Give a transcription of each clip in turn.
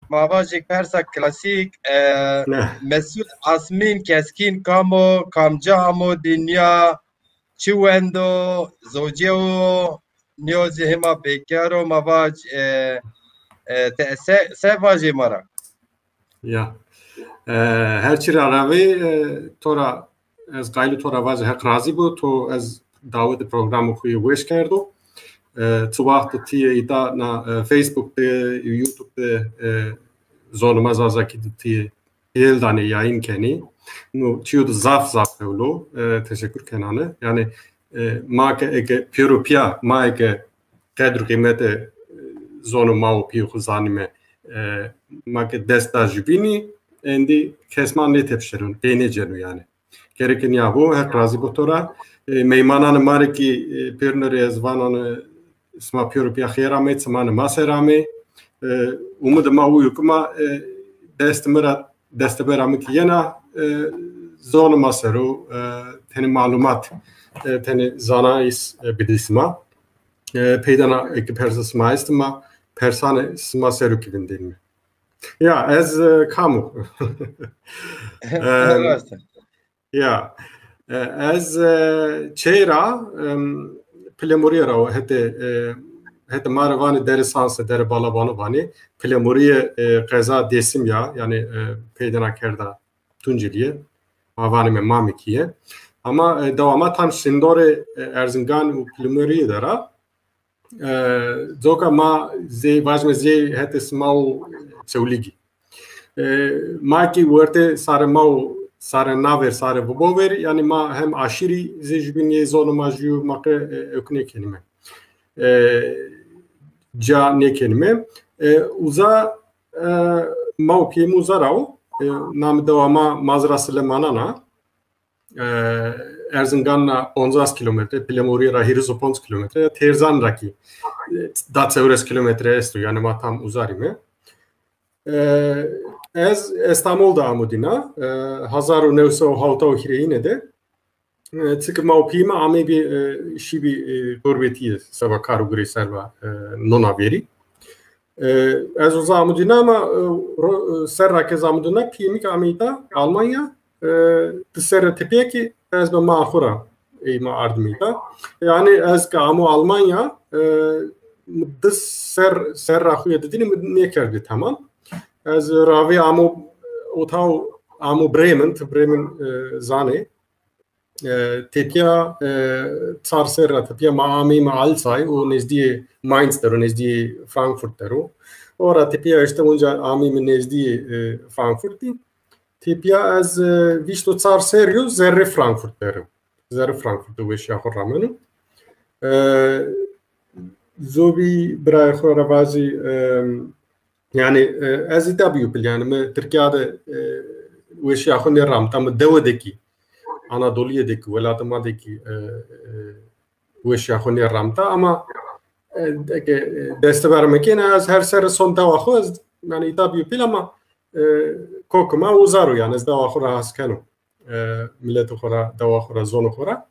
Mavajik persa klasik Ne? Mesut Asmin keskin kamo kamcamo dünya çivendo zojeo niyozi hema bekaro mavaj sevaji mara. Ya. Herçi aravi tora az gaylu tora vaz hek razı bu to az davet programı kuyu wish kerdo. Tu vaqt tiye ita na Facebook de YouTube de zonumaz azaki tiye yeldane yayın keni. Nu tiyudu zaf evlo. Teşekkür kenanı. Yani ma ke pürupya ma ke kadru kıymete zonu ma piyu khuzanime ma ke desta jubini endi kesman ne tepşerun denecenu yani. Gereken ya bu her razı bu tora meymananı mare ki pürnere yazvananı sma pürupya kheramet sma maserame umud ma uyukma desteberamı ki yana zonu maseru teni malumat teni zanais bidisma peydana iki persasma istma persane sma seru kivin değil mi? Ya ez kamu. Ya ez çeyra plemuriera o hete maravani deresanse dere balabanu bani plemuriye qeza desim ya yani peydana kerda tunciliye mavani me mamikiye ama devama tam sindore Erzincan plemuriye dera zoka ma ze vajme ze hete smau çevligi ma ki verte sare mau sare naver sare bobover yani ma hem aşiri zejbiniye zonu majyu make ökne kelime ca ne kelime uza mauki muzarau nam devama mazrasile manana Erzincan'la 15 kilometre Plemuriera hirizo 15 kilometre Terzan raki da çevres kilometre estu yani ma tam uzarime Ez İstanbul'da amudina 1900 hireyine de çünkü maupima ame bir şibi gurbetiye sava karugri serva nonaveri ez uza amudina ama serra kez amudina pimik amita Almanya tserra tepeki ez be mahura ma ardmita yani ez ka amu Almanya dıs serra xuya dediğini ne kerdi tamam Ez ravi amu Bremen zane tepya tsarserra tepya maami ma alsay o nezdiye Mainz dero nezdiye Frankfurt dero ora tepya işte onca ami mi nezdiye Frankfurti tepya ez visto tsarseryo zerre Frankfurt dero zerre Frankfurt ve şahramenu zobi bray khorabazi yani ez tabii yani Türkiye'de bu işi akınır ram tam devadaki Anadolu'daki velatımadaki bu işi akınır ramta ama deste vermek yine az her sene son davakı yani tabii ama kokma uzaru yani ez davakı rahaskanu millet okura davakı zon okura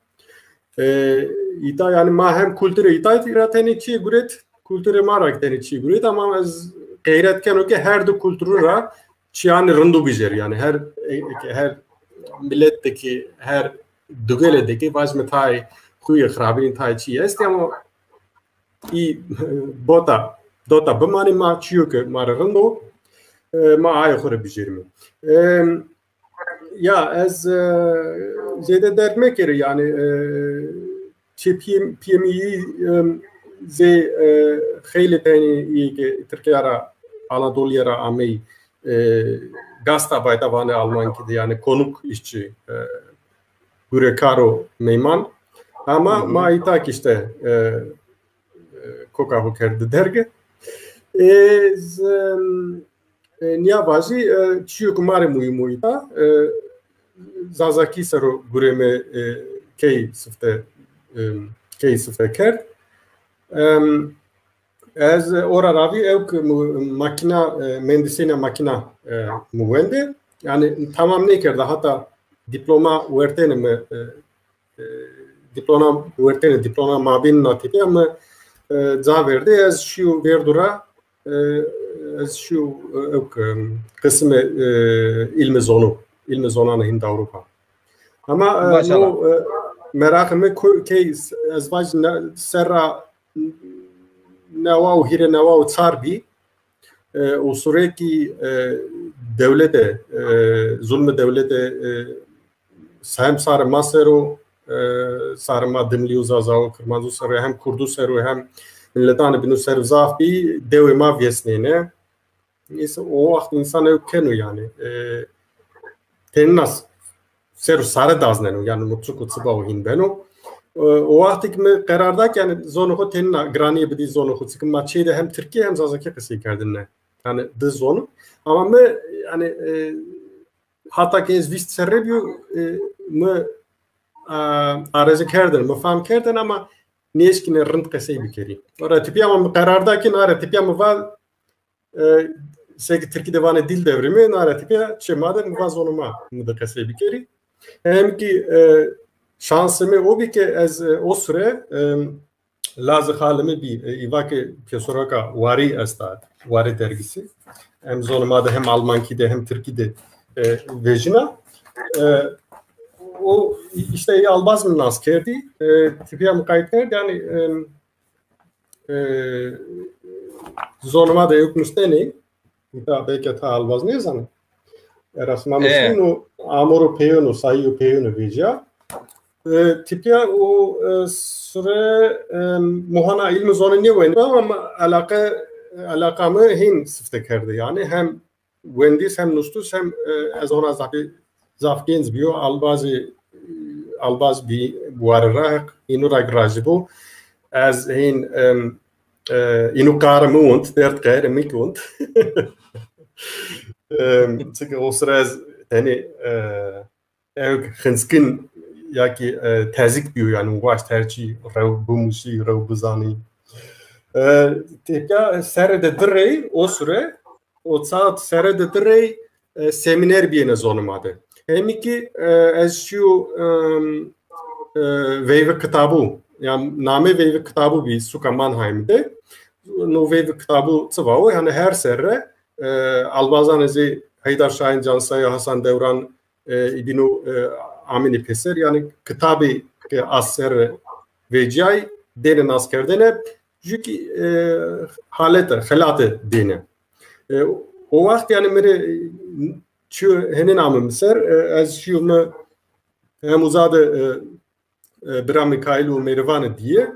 ita yani ma hem kültürü ita irateni çi guret kültürü marak teni çi guret ama ez gayretken o ki her de kültürü ra çiyan rındu bijer yani her milletteki her dügeledeki vazme tay kuyu xrabin tay çi est ama i dota bmani ma çiyo ke ma rındu ma ay xore bijermi ya ez zede dermek kere yani PMI ze خیلی تانی که ترکیه را Anadolu'ya ra amey gasta baytavane Alman ki yani konuk işçi Gurekaro meyman ama ma itak işte koka hokerdi derge niya bazi çiyo kumare muyu ita zazaki saro gureme key sıfte kert Ez ora ravi evk makina mühendisine makina müvende yani tamam ne kerdi hatta diploma vertene mi diploma mabin natibi ama za verdi ez şu verdura از شو قسم علم زونان هند Avrupa. Ama o merakımı ki ezvaj serra neva ve hire neva ve çarbi o sürekli devlete zulmü devlete hem sarma sero sarma dimliu zazao kırmızı sero hem kurdu sero hem milletan binu sero zaf bi devema vyesnene ise o vakit insan ökenu yani tennas sero sare daznenu yani mutlu kutsuba o hinbeno o vakit mi karardak yani zonu tenna graniye bidi zonu sıkın maçıydı hem Türkiye hem zazaki kısı kerdinne yani de zonu ama mı yani hatta ki ez vist serrebiu mı areze kerdin mı fam kerdin ama neşkine rınt kısı bikeri ora tipi ama karardakin ara tipi ama var seki Türkiye devane dil devrimi ara tipi çemade mı var zonuma mı da kısı bikeri hem ki şansımı o bir ki ez o süre lazı halimi bir ivaki piyasoraka vari estad vari dergisi hem zonumada hem Almankide hem Türkiye'de vejina o işte albaz mı naskerdi tipiyam kayıtlar yani zonumada yokmuş deney belki ta albaz ne zaman erasmamışsın o amoro peyonu sayı peyonu veja tipya o süre muhana ilmi zonu ne var ama alakamı hin siftekerdi yani hem Wendis hem Nustus hem az ona zafgenz biyo albaz bi buarrak inurak rajibu az hin inu karmunt dert gair mikunt çünkü o sıra yani khinskin ya ki tezik biyo yani vaş tercih rav bumushi rav buzani tepya serede direy o süre o saat serede direy seminer biyene zonumadı. Hem ki az şu veyve kitabı yani name veyve kitabı bir suka Mannheim'de no veyve kitabı tsavao yani her serre albazan ezi Haydar Şahin Cansay Hasan Devran ibnu Amini Peser yani kitabı aser vecay denen askerdene çünkü halatı dene o vakit yani mere şu henin amım ser az şu mu hem uzadı Bra Mikhailu Mervanı diye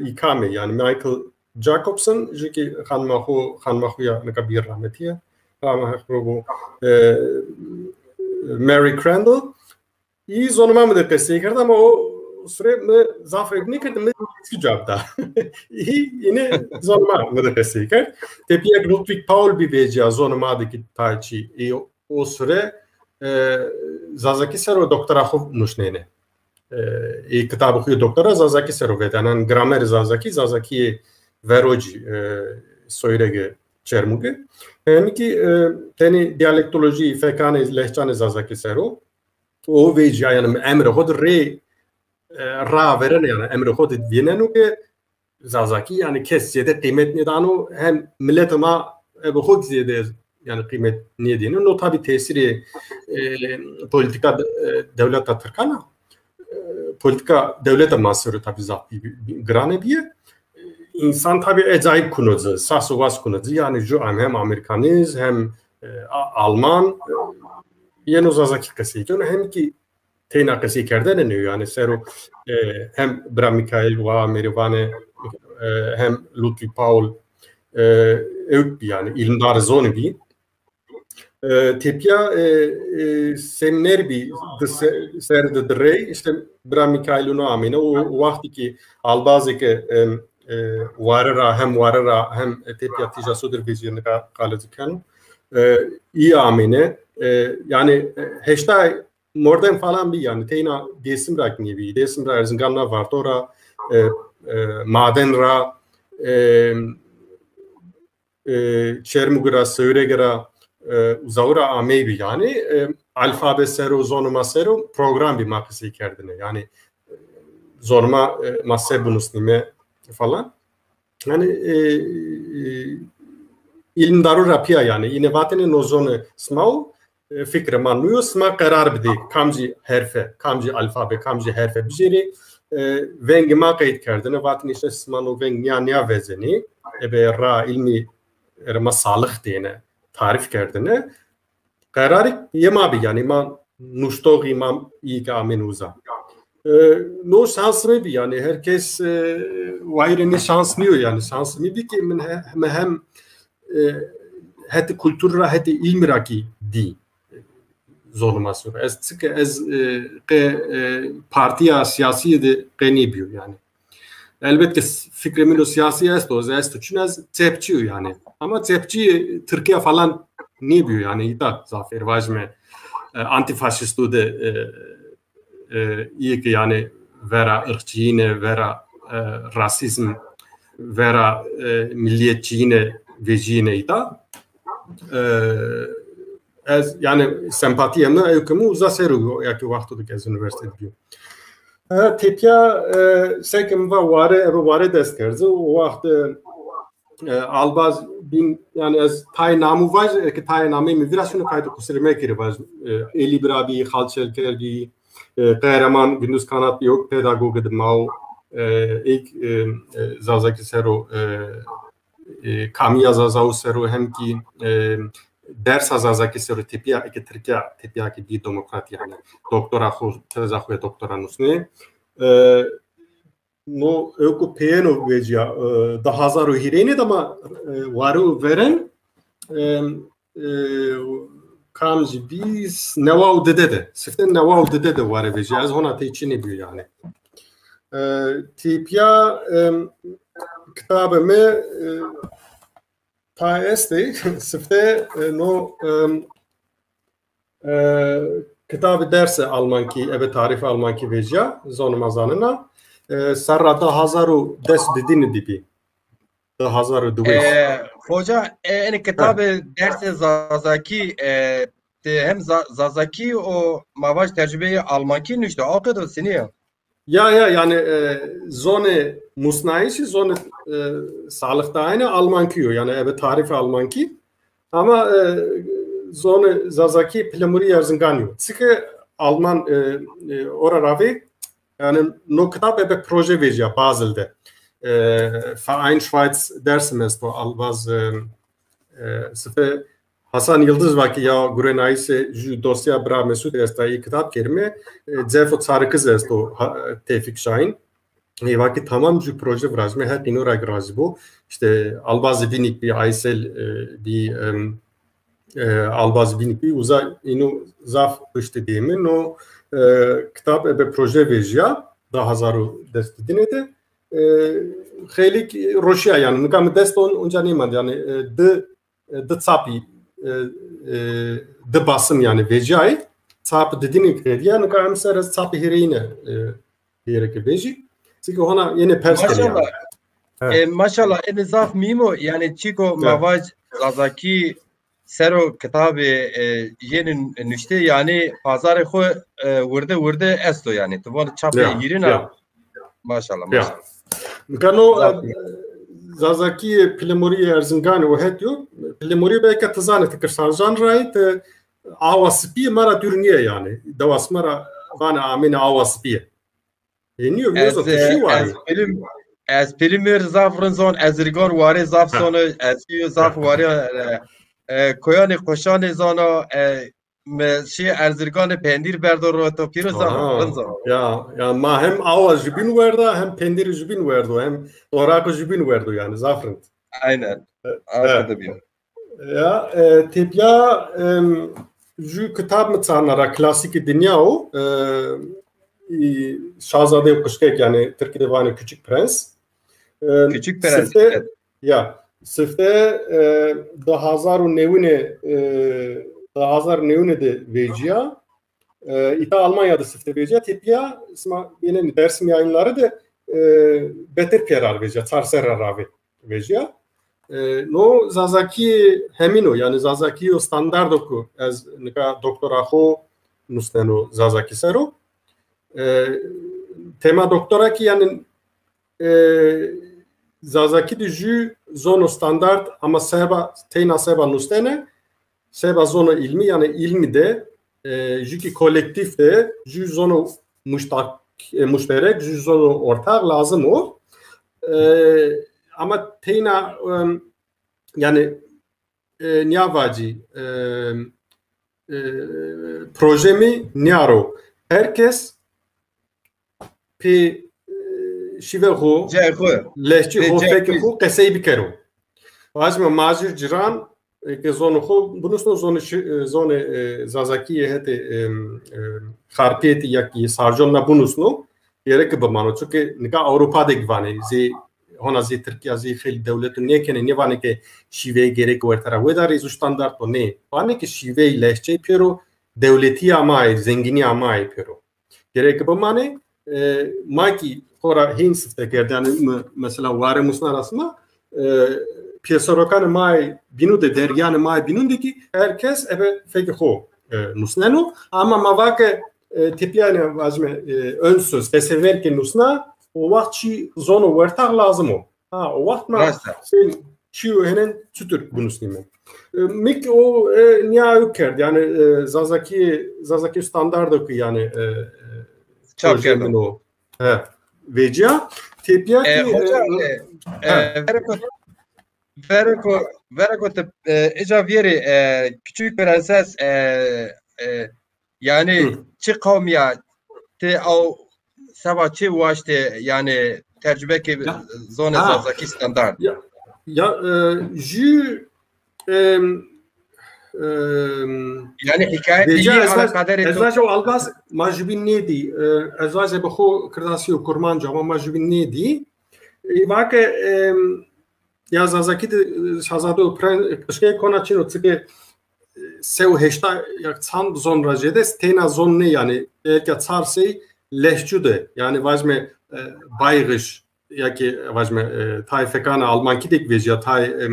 ikame yani Michael Jacobson çünkü hanmahu ya ne kadar bir rahmetiye ama bu Mary Crandall iyi zonuma mı da kesekerdi ama o süre mi zafer ne kadar mı cevapta yine zonuma mı da keseker tepiye Ludwig Paul bir veja zonumadaki taçi o süre zazaki sero doktorahov nuşnene kitabı okuyor doktora zazaki sero vetanan gramer zazaki veroci soyrege çermuge hem ki teni diyalektoloji fekane lehçane zazaki sero o veja yani emre hod re ra veren yani emre hod diyenenu ki zazaki yani kesiyede kıymet nedanu hem milletama bu hod ziyede yani kıymet niye diyene o tabi tesiri politika devlet Türkana politika devlete mahsuru tabi zaten grane biye insan tabi acayip kunuzu sasuvas kunuzu yani şu hem Amerikaniz hem Alman yeni uzazaki kasıyken hem ki teyna kasıyı kerden yani sero hem Bra Mikhail ve Merivane hem Ludwig Paul yani ilimdar zonu bir tepya seminer bir serde direy işte Bra Mikhail'un amine o vakti ki albazike varara hem tepya tijasudur vizyon kalıcıken iyi amine yani heşta morden falan bir yani teyna desim rakni bir desim ra Erzincan'la var tora maden ra çermugra söyregera uzavra ameyi yani alfabe sero zonuma sero program bir makası kerdine yani zorma masebunus nime falan yani ilm darura piya yani inevatene nozonu smav fikre manmuyor sma karar bide kamji herfe kamji alfabe kamji herfe bijeri vengi ma kayıt kerdine vatni işte smano veng nya vezeni ebe ra ilmi erma sağlık diyene tarif kerdine kararı yema bi yani man nuştoği imam iyi ki amenuza no şansımı bir yani herkes vayreni şansmıyor yani şansımı bir ki hem heti kultura heti ilmira ki di zorlaması var. Ez partiya siyasi de qenibiyor yani. Elbette fikrimin o siyasi est çünkü ez tepçiyor yani. Ama tepçi Türkiye falan ne biyor yani da zafer vajme antifaşistu de iyi ki yani vera ırkçıyine vera rasizm vera milliyetçiyine veciyine da ez yani sempatiyemle evkımı uzaseru ya ki vakti de az üniversite diyor. Tepya sekim vare deskerzi o vakti albaz bin yani az tay namı var ki tay namı migrasyonu kaydı kusirme kiri var eli birabi halçel kergi kahraman gündüz kanat yok pedagog edmao ilk zazaki sero kamiya zazau sero hem ki ders zazaki sero tepya ki Türkiye ki bir demokrat yani doktora tezahü doktora nusne no eko peyno veja da hazaru hirene ama varu veren kamji biz nevav dede siften nevav dede var veja az ona te içine bir yani tipya kitabı me ta este sifte no kitabı derse alman ki evet tarif alman ki veja zonumazanına sarra da hazaru des dedin dibi da hazaru duve hoca en kitabı derse zazaki hem zazaki o mavaj tecrübeyi alman ki nüşte akıdı siniye ya yani zone musnaisi zone sağlıkta aynı alman ki yani evet tarif alman ki ama zone zazaki plemuri yarzinganyo çünkü alman oraravi yani no kitap ebe proje veja Basel'de Verein Schweiz Dersemester albaz sıfır Hasan Yıldız vaki ya gurenaise dosya bra mesut estayı kitap kerime Zefo Sarıkız esto Tevfik Şahin vaki tamam ju proje vrazme her inora grazi bu işte albaz binik bir Aysel bir albaz binik bir uza inu zaf işte diyemin no kitap ebe proje veja da hazaru destedine de xelik Rusya yani nikam deston onca neyman yani de tsapi de basım yani vejay tsap dedini krediya nikam ser tsapi hirine diyerek veji çünkü ona yine perspektif yani maşallah en zaf mimo yani çiko mavaj zazaki sero kitabı yeni nüşte yani pazarı xo vurdu esto yani tuvan çapı yirina maşallah Gano zazaki plemori erzingani o hetiyo plemori belki tazane tıkırsan janrayı te avaspi mara dürniye yani davas mara bana amine avaspi yeniyor biliyorsun tuşu var az primer zafrın zon azirgan vare zaf sonu aziyo zaf vare koyani koşani zona şey erzirgan pendir berdor to piro zafrın zon ya ma hem avaz jubin verda hem pendir jubin verdo hem orako jubin verdo yani zafrın aynen arkada bir ya tepya ju kitap mı tanara klasik dünya o Şahzade Kuşkek yani Türkiye'de var Küçük Prens Küçük Prens ya sifte da hazaru nevine de vecia ita Almanya'da sifte vecia tepya isma yine dersim yayınları da beter perar vecia tarserar abi vecia no zazaki hemino yani zazaki o standardoku az nika doktora ho nusteno zazaki sero tema doktora ki yani zazaki de jü zono standart ama seba teyna seba nustene seba zono ilmi yani ilmi de jü ki kolektif de jü zono müşterek jü zono ortak lazım o. Ama teyna yani niyavaci projemi niyaro herkes pe şive ho lehçe ho fekir ho qesey bikero vazme mazir ciran ke zonu ho bunusno zonu zazaki hete kharpiyeti yaki sarjonna bunusno gerek bamano çünkü nika Avrupa'da givane zi hona zi Türkiye zi khil devletin ne kene ne vane ke şive gerek vertara vedar izu standart o ne vane ke şive lehçe pero devleti ama zengini ama pero gerek bamane maki ora hins de yani mesela vare musna rasma piyasarokan mai binu de deryan mai binundaki herkes ebe feki ho nusneno ama mavake tipyane vazme ön söz tesever ki nusna o vakti zonu vertak lazım o ha o vakt ma sen çiu henen tutur bunusnime mik o niye yukarı yani zazaki standardı ki yani çok geldim o vecia tipya ki Verko ecaviyeri küçük prenses yani çi kavmiya te av savaşçı ulaştı yani tecrübe ki zona zazaki standart. Ya jü yani hikaye iyi ala kadar eto. Ezvaç o albaz majbin nedi. Ezvaç be xo kırdasiyo kurmanca ama majbin nedi. Vake ya zazaki de şazade şey konaçino çünkü sev heşta yak çan zon rajedes tena zon ne yani belki çarsey lehçude yani vazme bayrış ya ki vazme tay fekana almanki dek veja tay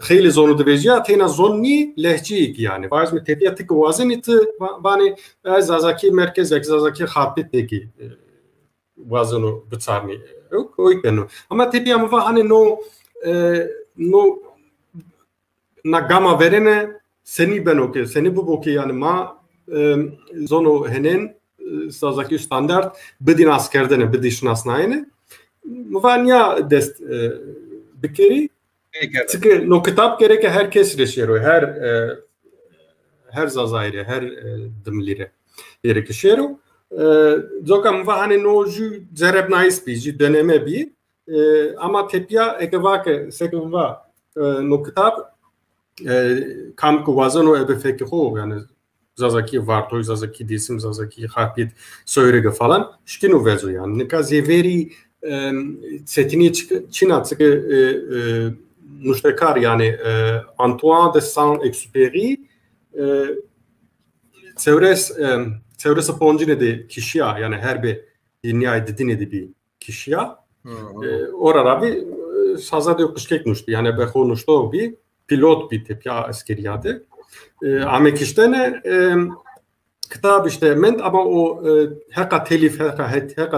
خیلی زونو دویجیا تینا زونی لهجه yani vazme tepiyatik vazeniti bani zazaki merkez yak zazaki khapiteki vazonu bitsarni oykenu ama tepiyam va hani no na gama verene seni benoke seni bu boke yani ma zono henen zazaki standart bidin askerdene bidişnasnayne vanya dest bikeri çünkü no kitap gereke herkes reşero her zazayre her dimlire gereke şero zokam va hani no ju zereb nais bi deneme bi ama tepya ekevake sekva no kitap kam kuvazano ebe fekho yani zazaki vartoy zazaki disim zazaki khapit söyrege falan şkinu vezo yani nikazeveri setini çina çünkü müştekar yani Antoine de Saint-Exupéry çevresi poncine de kişiye yani her bir dünyayı dedine bir kişiye orada bir şazade okuşkekmişti yani bekonuştu bir pilot bir tepya askeriyade amek işte ne kitap işte ment ama o heka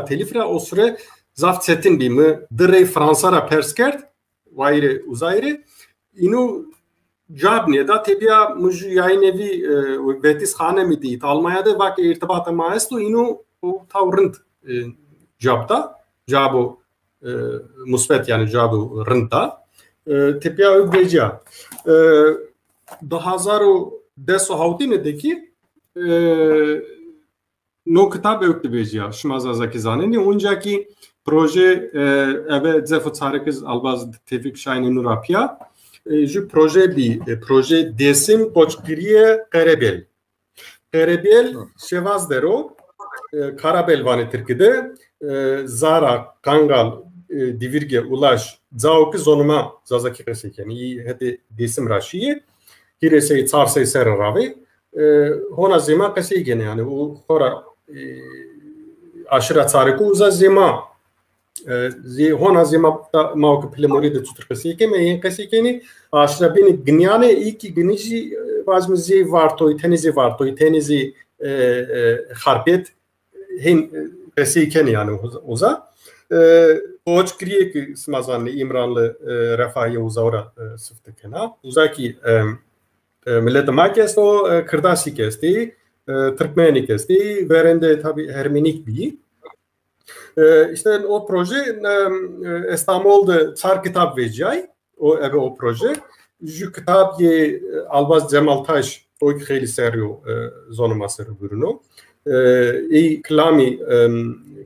telifre o süre zaftsetin bir mi direy Fransara perskert vayre uzayre inu jabne da tebya muj yaynevi vetis khane midi Almanya'da vak irtibata maesto inu tavrint jabda jabo musbet yani jabo rında tebya öbeja 2010 havtinedeki no kitap öktebeja şmazazaki zaneni oncaki proje eve zefotsarkız albaz tevfik şahin nurapya ju proje desim poçkiriye Karebel Şevazdero Karabel vane Türkiye'de Zara Kangal Divirge Ulaş Zaoki zonuma zazaki keseken iyi hadi desim raşiye hirese çarsay serravi hona zema keseken yani o hora aşıra çarku uzazema زی هون از ما که پل مورد چطور کسی که من کسی کنی آشنا بینی گنیانه ای کی گنیشی باز مزی وارتوی تنیزی خرپیت هن کسی کنی یعنی اوزا Hoç kiriye ki smazanlı İmranlı refahiyye uzavra sıftı kena. Uzaki millet makes o kırdasi kesti, Türkmeni kesti, verende tabi Ermenik bir. İşte o proje İstanbul'da çar kitap vecay, o proje. Ju kitap ye Albaz Cemal Taş o kheli seriyo zonu masarı burunu.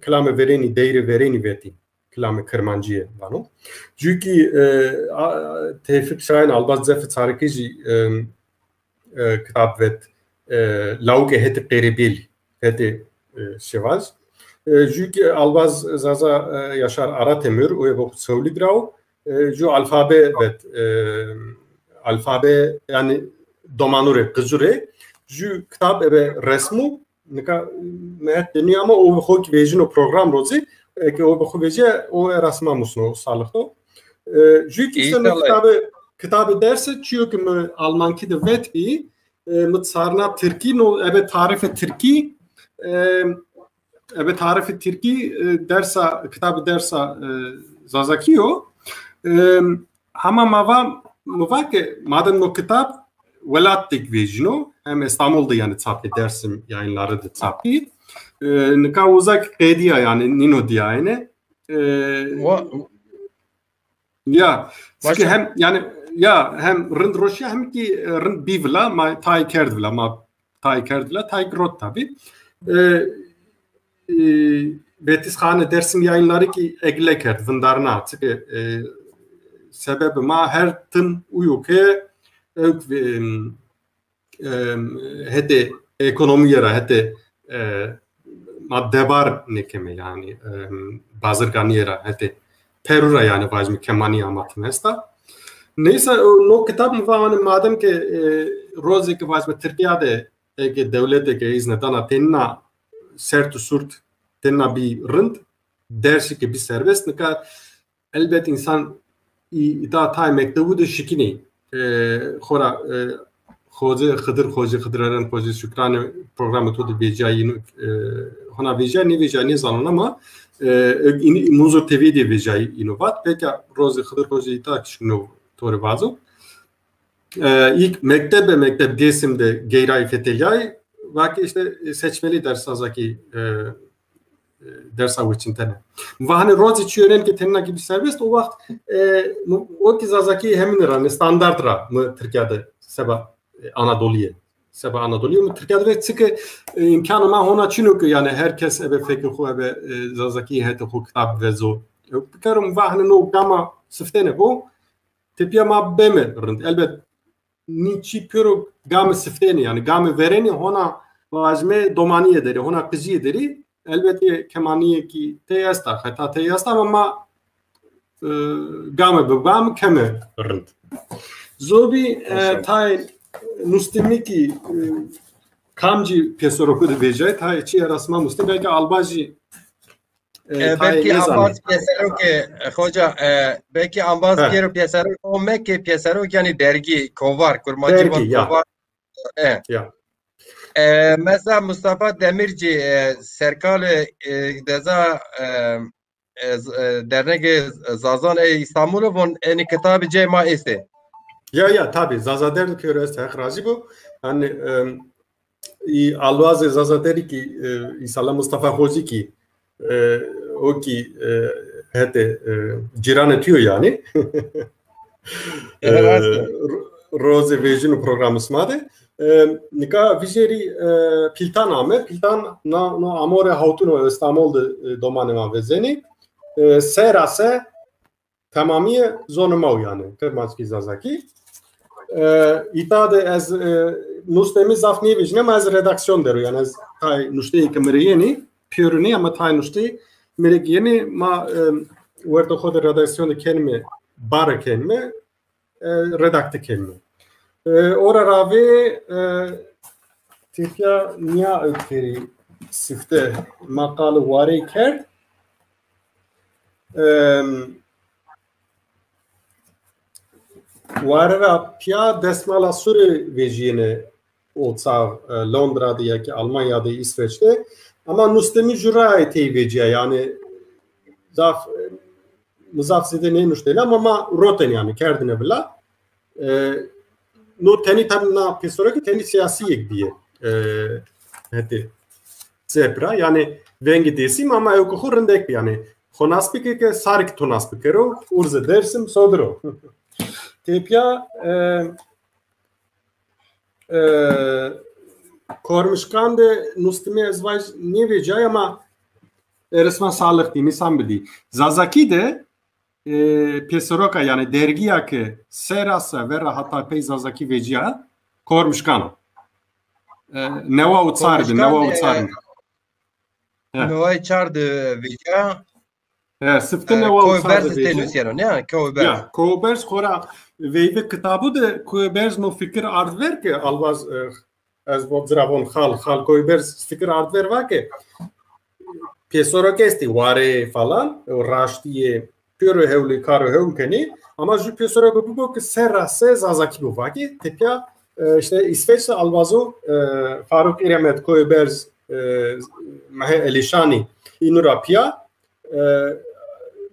Klami vereni değeri vereni veti. Klami Kırmancı'ya vano. Çünkü Tevfik Şahin Albaz Zefet Sarıkıcı kitap vet lauke heti peribil heti şevaz. Çünkü Albaz Zaza Yaşar Aratemir o bu söylüdrau. Ju alfabe vet alfabe yani domanure kızure. Ju kitap ebe resmu nika mehet deniyor ama o hok vejin o program rozi ki o bu veje o rasma musno sağlıkto. Ju ki sen kitabı derse çünkü Almanki de vet bir mutsarna Türkiye no ebe tarife Türkiye ebe tarife Türkiye dersa kitabı dersa zazakiyo ama mava ki madem o kitap velattik vejino hem İstanbul'da yani çapı dersim yayınları da çapı nika uzak kediya yani nino diyayene ya çünkü hem yani ya hem rınd roşya hem ki rınd bivla ma tay kerdvla ma tay kerdvla tay grot tabi betishane dersim yayınları ki egle kerd vındarna çünkü sebebi ma her tın uyuke hede ekonomi yara hede maddebar nekeme yani bazırgani yara hede terura yani vajmi kemani amatmesta neyse no kitap mı var madem ki rozi ki vajmi Türkiye'de ki devlete ki iznedana tenna sertu surt tenna bir rınd dersi ki bir serbest nika elbet insan ida tay mektubu da şikini khora Xıdır proje Şükran programı todu becayını hona becay ne becay ne zanın ama muzur TV de becay inovat peki rozi Xıdır projeyi takışını toru vazo ilk mektep desimde geyray fetelyay vaki işte seçmeli ders azaki ders için tane. Vahane rozi çiğren ki tenna gibi serbest o vakt o ki zazaki hemin ran standartra mı Türkiye'de seba Anadolu'ya mı Türkiye'de ve çünkü imkanı ma hona çünkü ki yani herkes ebe fikir xo ebe zazaki hete xo kitap vezo bikarum vahane no gama sıftene bu tipiya ma beme rınd elbet niçi piro gama sıftene yani gama vereni hona vazme domani ederi hona kızı ederi elbette kemaniye ki teyasta hatta teyasta ama gama babam keme rınd zobi tay Nustimiki kamci pesoroku da vecay ta içi yarasma mustim belki albacı belki ambaz pesero ki hoca belki ambaz kero pesero o mekke pesero yani dergi kovar kurmacı kovar ya mesela Mustafa Demirci serkal deza dernek Zazan İstanbul'u von en kitabı cema ise ya tabi Zazader ki öyle razı bu hani Alvaz Zazader ki İsa'la Mustafa Hozi ki o ki hete ciran ediyor yani Roze Vejino programı smadı nika vizeri Piltan ame Piltan no amore hautun İstanbul'da domanema vezeni serase tamamiye zonuma yani Kırmanski Zazaki itade az nustemi zafni vijne az redaksiyon deru yani az tay nushte kemeriyeni pürni ama tay nushte meriyeni ma verto khod redaksiyon kelime bar kelime redakte kelime ora rave tipya niya öteri sifte makalı vare kerd Varra pia desmala sure vejine olsa Londra'da ya ki Almanya'da İsveç'te ama nustemi jura eti veciye yani zaf mızaf zede ne nuştela ama roten yani kerdine bila no teni tam na pisora ki teni siyasi ek diye hadi zebra yani vengi desim ama yok hurrendek yani khonaspike ke sarik tonaspikero urze dersim sodro tepya kormuşkan de nustime ezvaj ne vecay ama resmen sağlık değil insan bidi zazaki de Pesoroka yani dergiya ki serasa vera hatta peyzazaki veciya kormuşkan neva utsardı neva utsardı veciya sıftı neva utsardı veciya ne ya Koubers kora veyve kitabı da Koubers no fikir ard ver ki alvaz az bodzravon hal Koubers fikir ard ver var ki Pesoroka esti vare falan raştiye Pürü hevli karı hevlkeni ama ju pesora bu ki serase zazaki bu vaki tepya işte İsveç'te alvazo Faruk İremet Koybers Mahe Elişani inurapya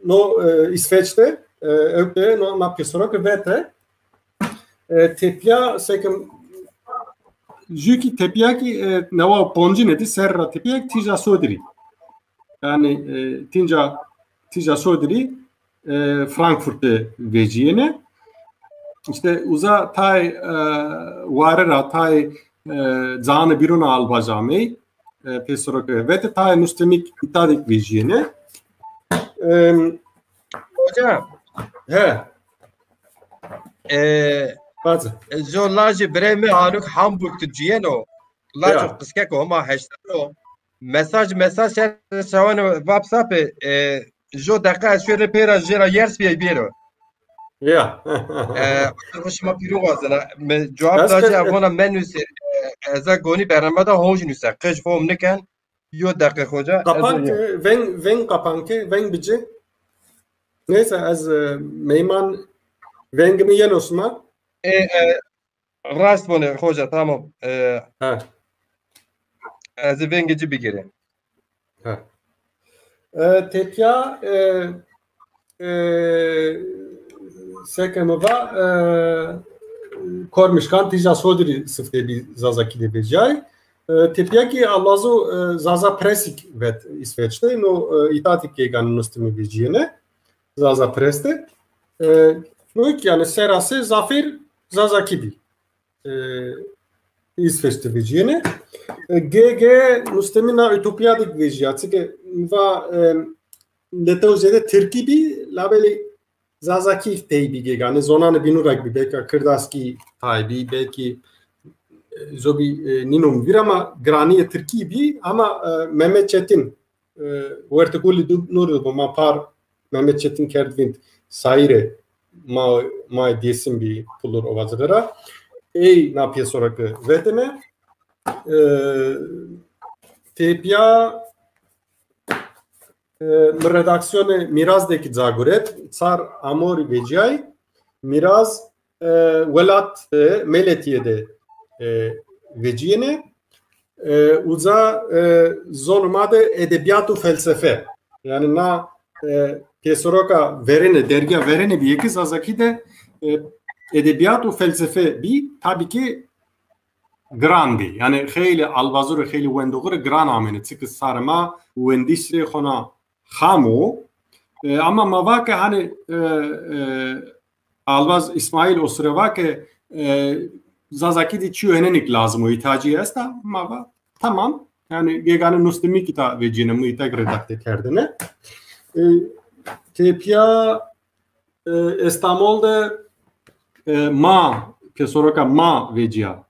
no İsveç'te öpte no na pesora ki vete tepya sekim ju ki tepya ki neva ponjineti serra tepya tija sodri yani tija sodri Frankfurt'te veciyene işte uza tay varera tay zanı biruna albajamey pesoro ve tay mustemik itadik veciyene hocam bazı zorlaje breme hanuk Hamburg tujeno lajo kıskeko ama heştero mesaj şavan WhatsApp Jo dakika şöyle pera jera yers bir biro. Ya. Hoşuma piro vazana. Cevap daje avona menüs eza goni beramada hoş nüse. Kış form neken yo dakika hoca. Kapan ven kapan ki ven bici. Neyse az meyman ven gibi yen Osman. Rast bunu hoca tamam. Ha. Az ven geci bir geri. Ha. Tepya sekemova kormuşkan tija sodri sıfte bir zazaki de becay tepya ki Allah'u zaza presik vet İsveç'te no itatik gegan nustimi beciyene zaza preste no yani serase zafer zazaki bi İsveç'te beciyene GG mustemina ütopyadik veciya çünkü va letozede Türkiye labeli zazaki teybi yani zonanı binurak bir belki kırdaski taybi belki zobi ninum bir ama graniye Türkiye bir ama Mehmet Çetin vertikuli nuru bu ma par Mehmet Çetin kerdvint sayre ma desim bir pulur ovazlara ey na piyesorakı vedeme tepya redaksiyonu Miraz'daki zaguret Tsar Amori Vecay Miraz Velat Meletiye'de veciyene uza zonumade edebiyatu felsefe yani na Pesoroka verene dergiya verene bir iki zazaki de edebiyatu felsefe bir tabii ki grandi yani خیلی alvazur خیلی wendogur gran amene çünkü sarma wendisre khona khamu ama mavake hani alvaz İsmail Osrevake zazaki di çühenenik lazım o ihtiyacı esta mava tamam yani gegane nustimi kita vecine mu itak redakte kerdene tepya İstanbul'da ma Pesoroka ma veciya